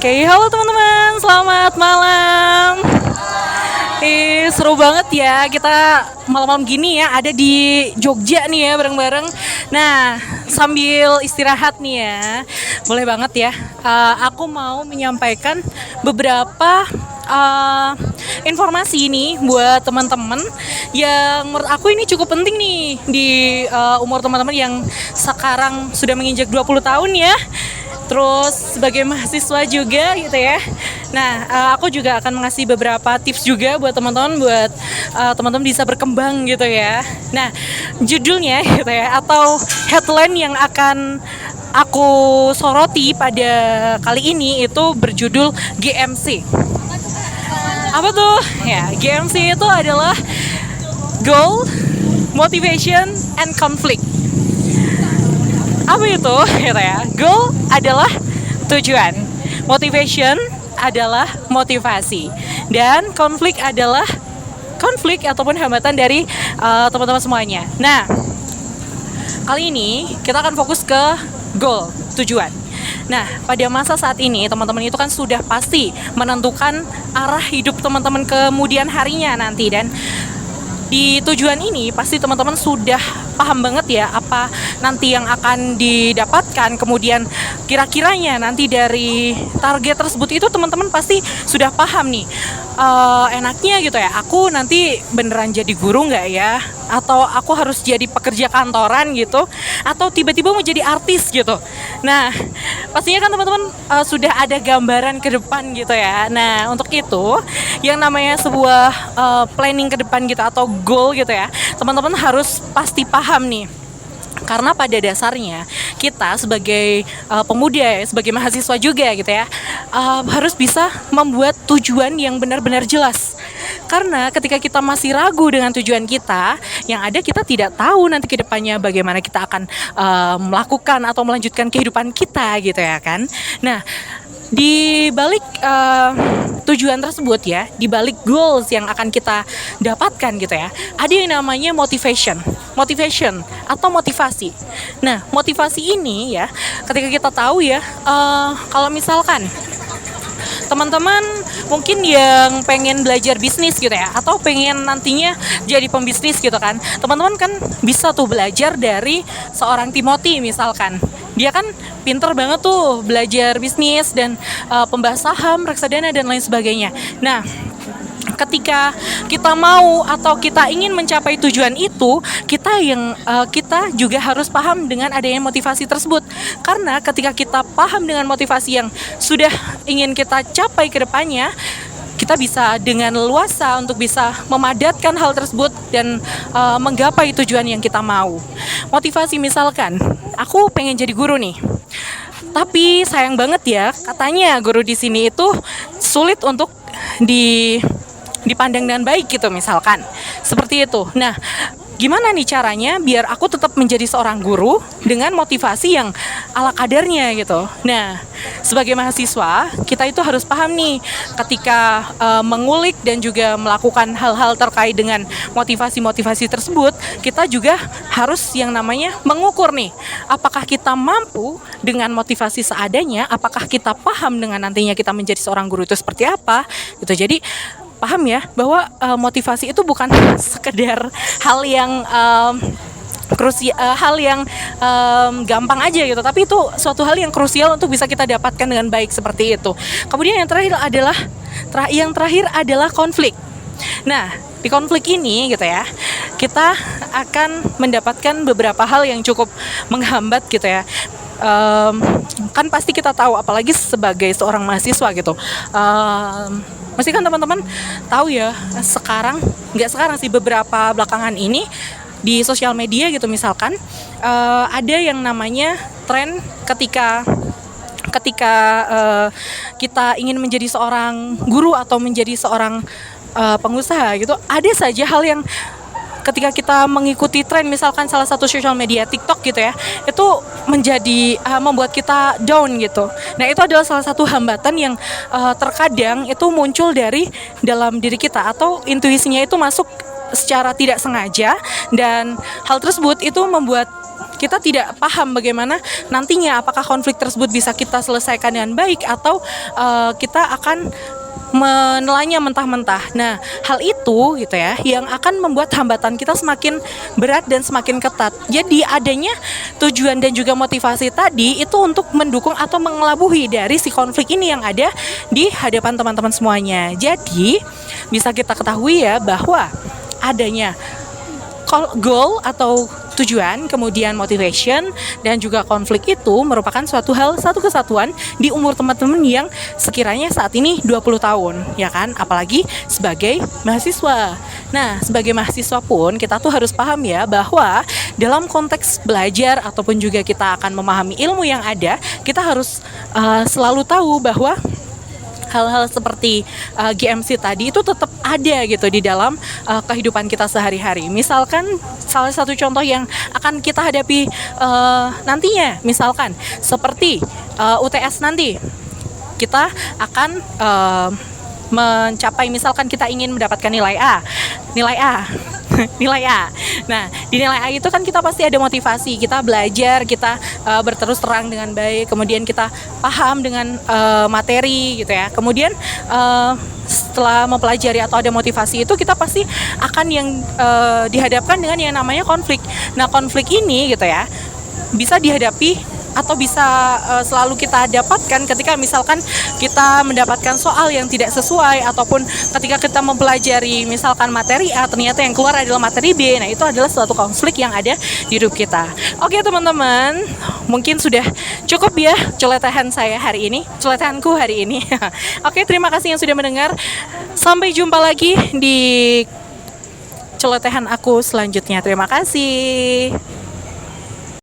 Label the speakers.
Speaker 1: Oke, halo teman-teman, selamat malam. Seru banget ya kita malam-malam gini ya ada di Jogja nih ya bareng-bareng. Nah, sambil istirahat nih ya, boleh banget ya. Aku mau menyampaikan beberapa informasi ini buat teman-teman yang menurut aku ini cukup penting nih di umur teman-teman yang sekarang sudah menginjak 20 tahun ya. Terus sebagai mahasiswa juga gitu ya. Nah, aku juga akan mengasih beberapa tips juga buat teman-teman, buat teman-teman bisa berkembang gitu ya. Nah, judulnya gitu ya, atau headline yang akan aku soroti pada kali ini itu berjudul GMC. Apa tuh? Ya, GMC itu adalah Goal, Motivation, and Conflict. Apa itu? Gitu ya. Goal adalah tujuan, motivation adalah motivasi, dan konflik adalah konflik ataupun hambatan dari teman-teman semuanya. Nah, kali ini kita akan fokus ke goal, tujuan. Nah, pada masa saat ini teman-teman itu kan sudah pasti menentukan arah hidup teman-teman kemudian harinya nanti, dan di tujuan ini pasti teman-teman sudah paham banget ya apa nanti yang akan didapatkan, kemudian kira-kiranya nanti dari target tersebut itu teman-teman pasti sudah paham nih. Enaknya gitu ya, aku nanti beneran jadi guru nggak ya, atau aku harus jadi pekerja kantoran gitu, atau tiba-tiba mau jadi artis gitu. Nah, pastinya kan teman-teman sudah ada gambaran ke depan gitu ya. Nah, untuk itu yang namanya sebuah planning ke depan gitu atau goal gitu ya, teman-teman harus pasti paham nih. Karena pada dasarnya kita sebagai pemuda, sebagai mahasiswa juga gitu ya, harus bisa membuat tujuan yang benar-benar jelas. Karena ketika kita masih ragu dengan tujuan kita, yang ada kita tidak tahu nanti ke depannya bagaimana kita akan melakukan atau melanjutkan kehidupan kita gitu ya kan. Nah, di balik tujuan tersebut ya, di balik goals yang akan kita dapatkan gitu ya, ada yang namanya motivation atau motivasi. Nah, motivasi ini ya, ketika kita tahu ya, kalau misalkan teman-teman mungkin yang pengen belajar bisnis gitu ya, atau pengen nantinya jadi pembisnis gitu kan, teman-teman kan bisa tuh belajar dari seorang Timothy misalkan. Dia kan pinter banget tuh belajar bisnis dan pembahas saham, reksadana dan lain sebagainya. Nah, ketika kita mau atau kita ingin mencapai tujuan itu, kita juga harus paham dengan adanya motivasi tersebut. Karena ketika kita paham dengan motivasi yang sudah ingin kita capai ke depannya, kita bisa dengan leluasa untuk bisa memadatkan hal tersebut dan menggapai tujuan yang kita mau. Motivasi misalkan, aku pengen jadi guru nih. Tapi sayang banget ya, katanya guru di sini itu sulit untuk dipandang dengan baik gitu misalkan. Seperti itu. Nah, gimana nih caranya biar aku tetap menjadi seorang guru dengan motivasi yang ala kadarnya gitu. Nah, sebagai mahasiswa, kita itu harus paham nih ketika mengulik dan juga melakukan hal-hal terkait dengan motivasi-motivasi tersebut, kita juga harus yang namanya mengukur nih, apakah kita mampu dengan motivasi seadanya, apakah kita paham dengan nantinya kita menjadi seorang guru itu seperti apa gitu. Jadi paham ya bahwa motivasi itu bukan sekedar hal yang hal yang gampang aja gitu, tapi itu suatu hal yang krusial untuk bisa kita dapatkan dengan baik seperti itu. Kemudian yang terakhir adalah konflik. Nah, di konflik ini gitu ya, kita akan mendapatkan beberapa hal yang cukup menghambat gitu ya. Kan pasti kita tahu, apalagi sebagai seorang mahasiswa gitu, mesti kan teman-teman tahu ya, nggak sekarang sih, beberapa belakangan ini di sosial media gitu misalkan, ada yang namanya tren ketika kita ingin menjadi seorang guru atau menjadi seorang pengusaha gitu, ada saja hal yang ketika kita mengikuti tren, misalkan salah satu sosial media TikTok gitu ya, itu menjadi membuat kita down gitu. Nah, itu adalah salah satu hambatan yang terkadang itu muncul dari dalam diri kita, atau intuisinya itu masuk secara tidak sengaja, dan hal tersebut itu membuat kita tidak paham bagaimana nantinya apakah konflik tersebut bisa kita selesaikan dengan baik atau kita akan menelannya mentah-mentah. Nah, hal itu gitu ya yang akan membuat hambatan kita semakin berat dan semakin ketat. Jadi adanya tujuan dan juga motivasi tadi itu untuk mendukung atau mengelabuhi dari si konflik ini yang ada di hadapan teman-teman semuanya. Jadi bisa kita ketahui ya bahwa adanya goal atau tujuan, kemudian motivation, dan juga konflik itu merupakan satu kesatuan di umur teman-teman yang sekiranya saat ini 20 tahun, ya kan? Apalagi sebagai mahasiswa. Nah, sebagai mahasiswa pun kita tuh harus paham ya bahwa dalam konteks belajar ataupun juga kita akan memahami ilmu yang ada, kita harus selalu tahu bahwa hal-hal seperti GMC tadi itu tetap ada gitu di dalam kehidupan kita sehari-hari. Misalkan salah satu contoh yang akan kita hadapi nantinya, misalkan seperti UTS nanti, kita akan mencapai, misalkan kita ingin mendapatkan nilai A. Nilai A. Nah, di nilai A itu kan kita pasti ada motivasi, kita belajar, kita berterus terang dengan baik, kemudian kita paham dengan materi gitu ya. Kemudian setelah mempelajari atau ada motivasi itu, kita pasti akan yang dihadapkan dengan yang namanya konflik. Nah, konflik ini gitu ya bisa dihadapi atau bisa selalu kita dapatkan ketika misalkan kita mendapatkan soal yang tidak sesuai, ataupun ketika kita mempelajari misalkan materi A ternyata yang keluar adalah materi B. Nah, itu adalah suatu konflik yang ada di hidup kita. Oke teman-teman, mungkin sudah cukup ya celotehanku hari ini. Oke, terima kasih yang sudah mendengar. Sampai jumpa lagi di celotehan aku selanjutnya. Terima kasih.